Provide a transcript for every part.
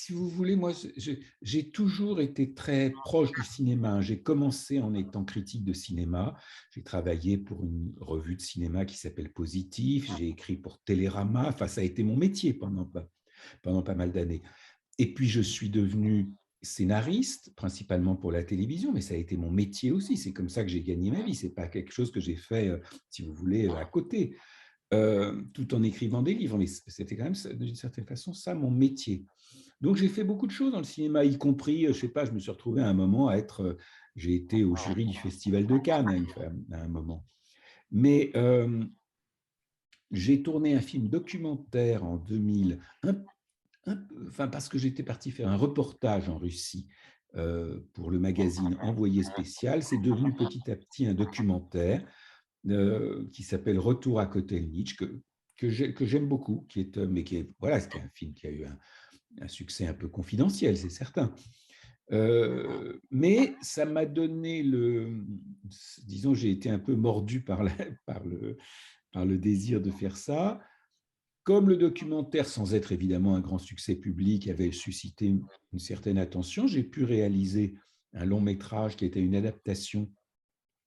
si vous voulez, moi, j'ai toujours été très proche du cinéma. J'ai commencé en étant critique de cinéma. J'ai travaillé pour une revue de cinéma qui s'appelle Positif. J'ai écrit pour Télérama. Enfin, ça a été mon métier pendant pas mal d'années. Et puis, je suis devenu scénariste, principalement pour la télévision, mais ça a été mon métier aussi. C'est comme ça que j'ai gagné ma vie. C'est pas quelque chose que j'ai fait, si vous voulez, à côté, tout en écrivant des livres. Mais c'était quand même, d'une certaine façon, ça mon métier. Donc, j'ai fait beaucoup de choses dans le cinéma, y compris, je sais pas, je me suis retrouvé à un moment à être, j'ai été au jury du Festival de Cannes à un moment. Mais j'ai tourné un film documentaire en 2000, enfin, parce que j'étais parti faire un reportage en Russie pour le magazine Envoyé spécial. C'est devenu petit à petit un documentaire qui s'appelle Retour à Kotelnitch, que j'aime beaucoup, mais qui est, voilà, c'était un film qui a eu un succès un peu confidentiel, c'est certain. Mais ça m'a donné disons, j'ai été un peu mordu par par le désir de faire ça. Comme le documentaire, sans être évidemment un grand succès public, avait suscité une certaine attention, j'ai pu réaliser un long métrage qui était une adaptation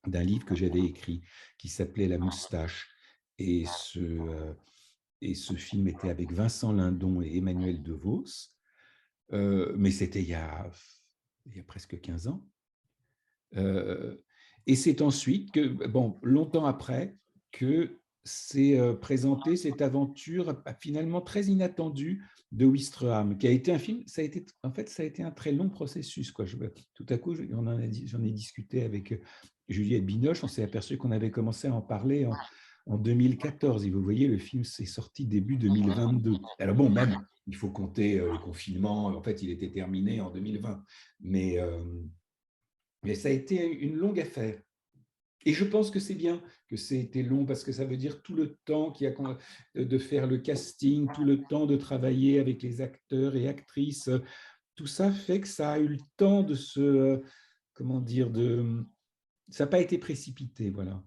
d'un livre que j'avais écrit qui s'appelait La Moustache. Et et ce film était avec Vincent Lindon et Emmanuel DeVos, mais c'était il y a presque 15 ans. Euh, et c'est ensuite que, bon, longtemps après, que s'est présentée cette aventure finalement très inattendue de Ouistreham, qui a été un film, ça a été, en fait, ça a été un très long processus, quoi. Tout à coup, j'en ai discuté avec Juliette Binoche, on s'est aperçu qu'on avait commencé à en parler en 2014, et vous voyez, le film s'est sorti début 2022. Alors bon, même, il faut compter les confinements, en fait, il était terminé en 2020, mais... mais ça a été une longue affaire. Et je pense que c'est bien que c'est été long parce que ça veut dire tout le temps qu'il y a de faire le casting, tout le temps de travailler avec les acteurs et actrices. Tout ça fait que ça a eu le temps de comment dire, ça n'a pas été précipité, voilà.